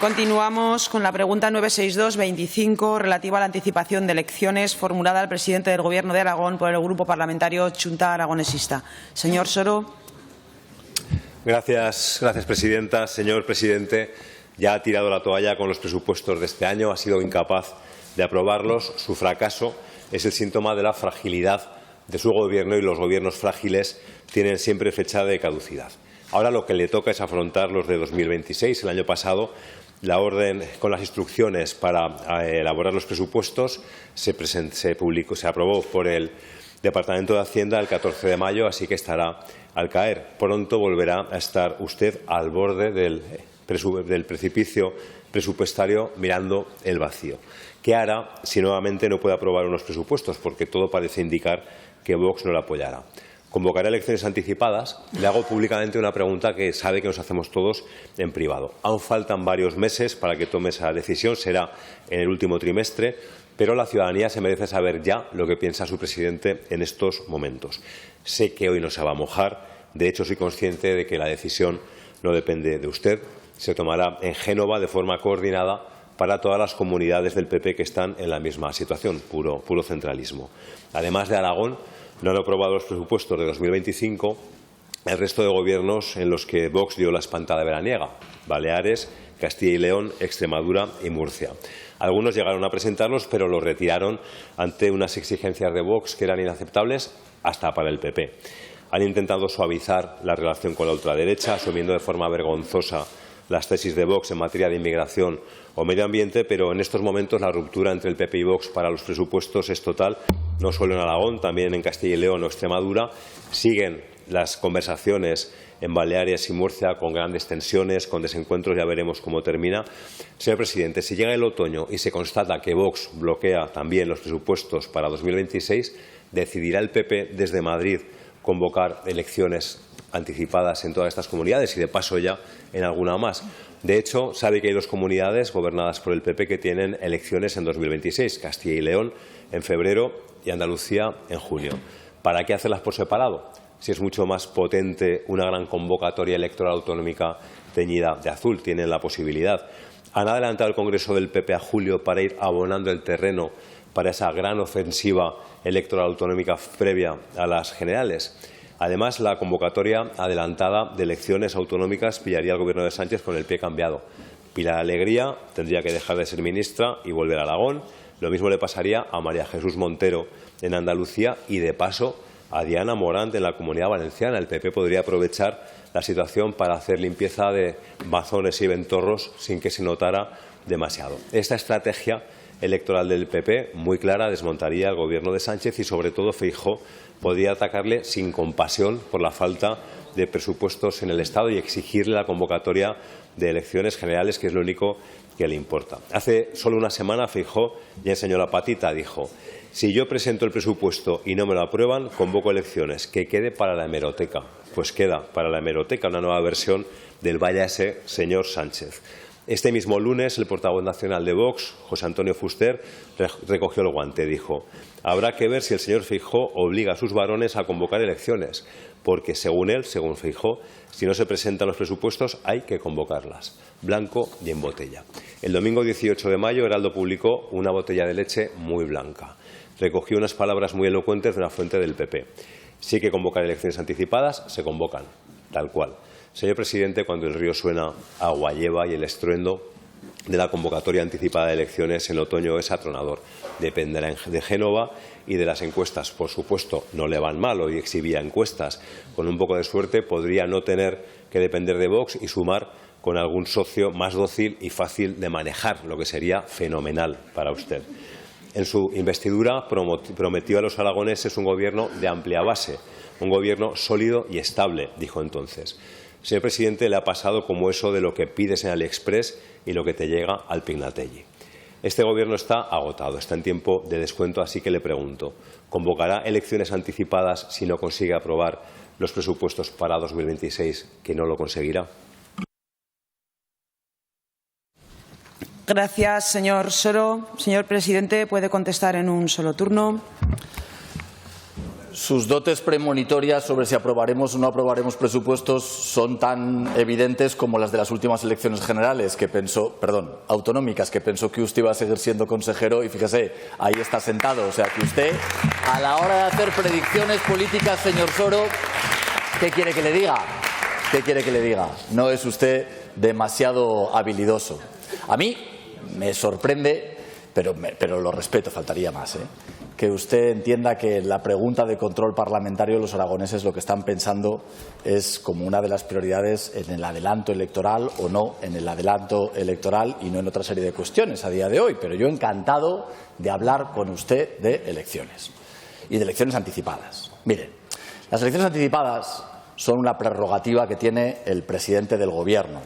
Continuamos con la pregunta 962-25 relativa a la anticipación de elecciones formulada al presidente del Gobierno de Aragón por el Grupo Parlamentario Chunta Aragonesista. Señor Soro. Gracias, presidenta. Señor presidente, ya ha tirado la toalla con los presupuestos de este año, ha sido incapaz de aprobarlos. Su fracaso es el síntoma de la fragilidad de su Gobierno y los gobiernos frágiles tienen siempre fecha de caducidad. Ahora lo que le toca es afrontar los de 2026. El año pasado la orden con las instrucciones para elaborar los presupuestos se aprobó por el Departamento de Hacienda el 14 de mayo, así que estará al caer. Pronto volverá a estar usted al borde del precipicio presupuestario mirando el vacío. ¿Qué hará si nuevamente no puede aprobar unos presupuestos? Porque todo parece indicar que Vox no lo apoyará. Convocará elecciones anticipadas. Le hago públicamente una pregunta que sabe que nos hacemos todos en privado. Aún faltan varios meses para que tome esa decisión. Será en el último trimestre, pero la ciudadanía se merece saber ya lo que piensa su presidente en estos momentos. Sé que hoy no se va a mojar. De hecho, soy consciente de que la decisión no depende de usted. Se tomará en Génova de forma coordinada para todas las comunidades del PP que están en la misma situación, puro centralismo. Además de Aragón, no han aprobado los presupuestos de 2025 el resto de gobiernos en los que Vox dio la espantada veraniega: Baleares, Castilla y León, Extremadura y Murcia. Algunos llegaron a presentarlos, pero los retiraron ante unas exigencias de Vox que eran inaceptables hasta para el PP. Han intentado suavizar la relación con la ultraderecha, asumiendo de forma vergonzosa las tesis de Vox en materia de inmigración o medio ambiente, pero en estos momentos la ruptura entre el PP y Vox para los presupuestos es total, no solo en Aragón, también en Castilla y León o Extremadura. Siguen las conversaciones en Baleares y Murcia con grandes tensiones, con desencuentros. Ya veremos cómo termina. Señor presidente, si llega el otoño y se constata que Vox bloquea también los presupuestos para 2026, ¿decidirá el PP desde Madrid convocar elecciones anticipadas en todas estas comunidades y, de paso, ya en alguna más? De hecho, sabe que hay dos comunidades gobernadas por el PP que tienen elecciones en 2026, Castilla y León en febrero y Andalucía en junio. ¿Para qué hacerlas por separado? Si es mucho más potente una gran convocatoria electoral autonómica teñida de azul. Tienen la posibilidad. Han adelantado el Congreso del PP a julio para ir abonando el terreno para esa gran ofensiva electoral autonómica previa a las generales. Además, la convocatoria adelantada de elecciones autonómicas pillaría al Gobierno de Sánchez con el pie cambiado. Pilar Alegría tendría que dejar de ser ministra y volver a Aragón. Lo mismo le pasaría a María Jesús Montero en Andalucía y, de paso, a Diana Morant en la Comunidad Valenciana. El PP podría aprovechar la situación para hacer limpieza de bazones y ventorros sin que se notara demasiado. Esta estrategia electoral del PP, muy clara, desmontaría el Gobierno de Sánchez y, sobre todo, Feijóo podría atacarle sin compasión por la falta de presupuestos en el Estado y exigirle la convocatoria de elecciones generales, que es lo único que le importa. Hace solo una semana Feijóo ya enseñó la patita. Dijo: si yo presento el presupuesto y no me lo aprueban, convoco elecciones. Que quede para la hemeroteca. Pues queda para la hemeroteca una nueva versión del váyase señor Sánchez. Este mismo lunes, el portavoz nacional de Vox, José Antonio Fuster, recogió el guante. Dijo: habrá que ver si el señor Feijóo obliga a sus varones a convocar elecciones, porque, según él, según Feijóo, si no se presentan los presupuestos hay que convocarlas. Blanco y en botella. El domingo 18 de mayo, Heraldo publicó una botella de leche muy blanca. Recogió unas palabras muy elocuentes de una fuente del PP. Si hay que convocar elecciones anticipadas, se convocan, tal cual. Señor presidente, cuando el río suena, agua lleva, y el estruendo de la convocatoria anticipada de elecciones en otoño es atronador. Dependerá de Génova y de las encuestas. Por supuesto, no le van mal. Hoy exhibía encuestas. Con un poco de suerte podría no tener que depender de Vox y sumar con algún socio más dócil y fácil de manejar, lo que sería fenomenal para usted. En su investidura prometió a los aragoneses un gobierno de amplia base, un gobierno sólido y estable, dijo entonces. Señor presidente, le ha pasado como eso de lo que pides en AliExpress y lo que te llega al Pignatelli. Este gobierno está agotado, está en tiempo de descuento, así que le pregunto: ¿convocará elecciones anticipadas si no consigue aprobar los presupuestos para 2026, que no lo conseguirá? Gracias, señor Soro. Señor presidente, puede contestar en un solo turno. sus dotes premonitorias sobre si aprobaremos o no aprobaremos presupuestos son tan evidentes como las de las últimas elecciones generales, autonómicas, que pensó que usted iba a seguir siendo consejero y fíjese, ahí está sentado. O sea que usted, a la hora de hacer predicciones políticas, señor Soro, ¿qué quiere que le diga? ¿Qué quiere que le diga? No es usted demasiado habilidoso. A mí me sorprende, pero lo respeto, faltaría más, que usted entienda que la pregunta de control parlamentario, los aragoneses lo que están pensando es como una de las prioridades en el adelanto electoral o no en el adelanto electoral y no en otra serie de cuestiones a día de hoy. Pero yo encantado de hablar con usted de elecciones y de elecciones anticipadas. Miren, las elecciones anticipadas son una prerrogativa que tiene el presidente del Gobierno,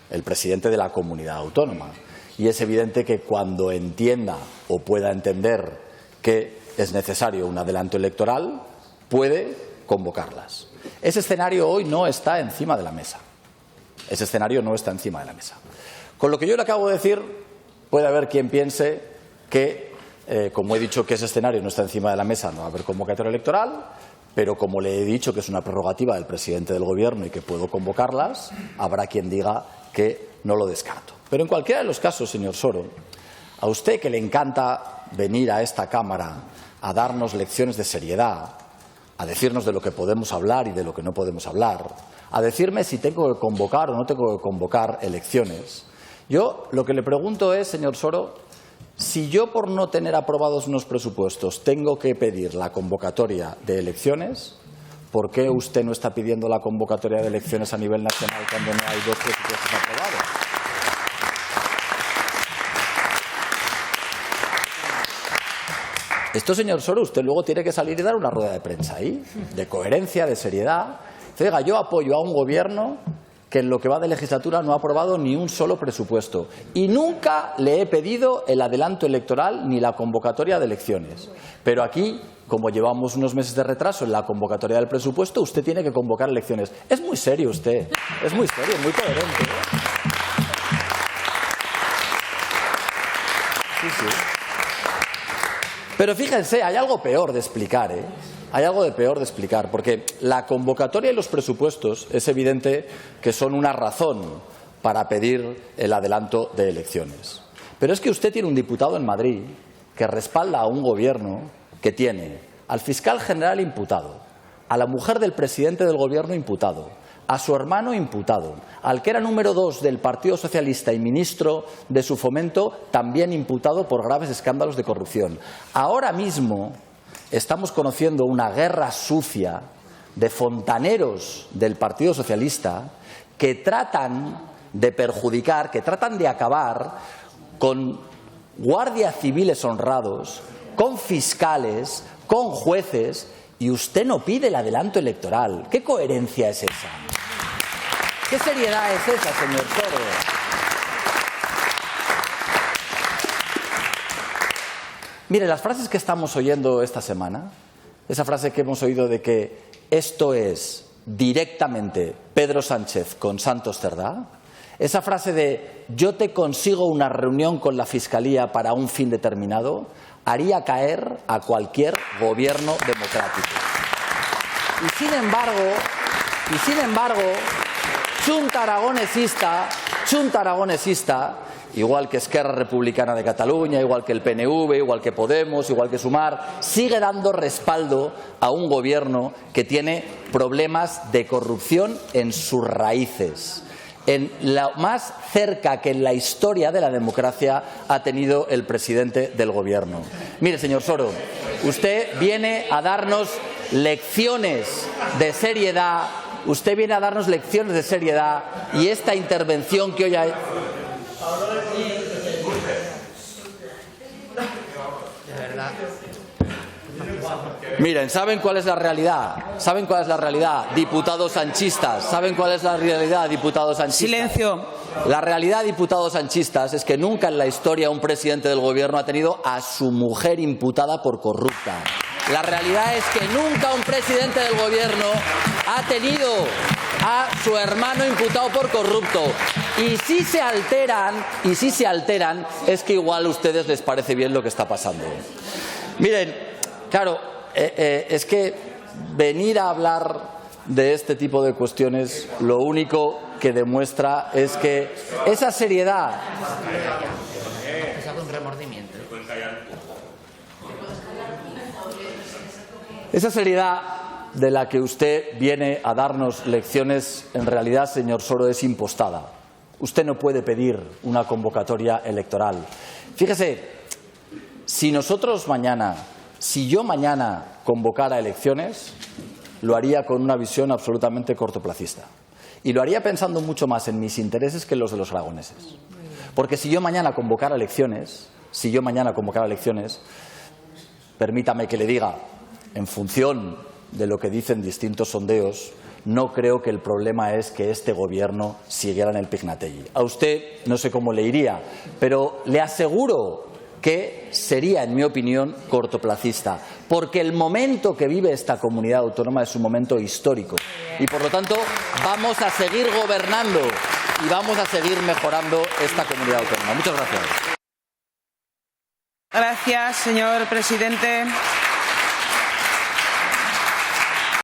el presidente de la comunidad autónoma. Y es evidente que cuando entienda o pueda entender que es necesario un adelanto electoral, puede convocarlas. Ese escenario hoy no está encima de la mesa. Ese escenario no está encima de la mesa. Con lo que yo le acabo de decir, puede haber quien piense que, como he dicho que ese escenario no está encima de la mesa, no va a haber convocatoria electoral, pero como le he dicho que es una prerrogativa del presidente del Gobierno y que puedo convocarlas, habrá quien diga que no lo descarto. Pero en cualquiera de los casos, señor Soro, a usted que le encanta venir a esta Cámara a darnos lecciones de seriedad, a decirnos de lo que podemos hablar y de lo que no podemos hablar, a decirme si tengo que convocar o no tengo que convocar elecciones, yo lo que le pregunto es, señor Soro, si yo por no tener aprobados unos presupuestos tengo que pedir la convocatoria de elecciones, ¿por qué usted no está pidiendo la convocatoria de elecciones a nivel nacional cuando no hay dos presupuestos aprobados? Esto, señor Soro, usted luego tiene que salir y dar una rueda de prensa ahí, de coherencia, de seriedad. Oiga, yo apoyo a un Gobierno que en lo que va de legislatura no ha aprobado ni un solo presupuesto. Y nunca le he pedido el adelanto electoral ni la convocatoria de elecciones. Pero aquí, como llevamos unos meses de retraso en la convocatoria del presupuesto, usted tiene que convocar elecciones. Es muy serio usted, es muy serio, muy coherente. Sí, sí. Pero fíjense, hay algo peor de explicar, Hay algo peor de explicar, porque la convocatoria y los presupuestos es evidente que son una razón para pedir el adelanto de elecciones. Pero es que usted tiene un diputado en Madrid que respalda a un Gobierno que tiene al fiscal general imputado, a la mujer del presidente del Gobierno imputado, a su hermano imputado, al que era número 2 del Partido Socialista y ministro de su Fomento, también imputado por graves escándalos de corrupción. Ahora mismo estamos conociendo una guerra sucia de fontaneros del Partido Socialista que tratan de perjudicar, que tratan de acabar con guardias civiles honrados, con fiscales, con jueces, y usted no pide el adelanto electoral. ¿Qué coherencia es esa? ¿Qué seriedad es esa, señor Soro? Mire, las frases que estamos oyendo esta semana, esa frase que hemos oído de que esto es directamente Pedro Sánchez con Santos Cerdá, esa frase de yo te consigo una reunión con la Fiscalía para un fin determinado, haría caer a cualquier gobierno democrático. Y sin embargo, Xunta Aragonesista, igual que Esquerra Republicana de Cataluña, igual que el PNV, igual que Podemos, igual que Sumar, sigue dando respaldo a un Gobierno que tiene problemas de corrupción en sus raíces, en lo más cerca que en la historia de la democracia ha tenido el presidente del Gobierno. Mire, señor Soro, usted viene a darnos lecciones de seriedad. Usted viene a darnos lecciones de seriedad y esta intervención que hoy hay... Miren, ¿saben cuál es la realidad? ¿Saben cuál es la realidad? Diputados sanchistas. ¿Saben cuál es la realidad, diputados sanchistas? Silencio. La realidad, diputados sanchistas, es que nunca en la historia un presidente del Gobierno ha tenido a su mujer imputada por corrupta. La realidad es que nunca un presidente del Gobierno ha tenido a su hermano imputado por corrupto. Y si se alteran, es que igual a ustedes les parece bien lo que está pasando. Miren, claro, es que venir a hablar de este tipo de cuestiones lo único que demuestra es que esa seriedad de la que usted viene a darnos lecciones, en realidad, señor Soro, es impostada. Usted no puede pedir una convocatoria electoral. Fíjese, si yo mañana convocara elecciones, lo haría con una visión absolutamente cortoplacista. Y lo haría pensando mucho más en mis intereses que en los de los aragoneses. Porque si yo mañana convocara elecciones, permítame que le diga, en función de lo que dicen distintos sondeos, no creo que el problema es que este gobierno siguiera en el Pignatelli. A usted no sé cómo le iría, pero le aseguro que sería, en mi opinión, cortoplacista, porque el momento que vive esta comunidad autónoma es un momento histórico y, por lo tanto, vamos a seguir gobernando y vamos a seguir mejorando esta comunidad autónoma. Muchas gracias. Gracias, señor presidente.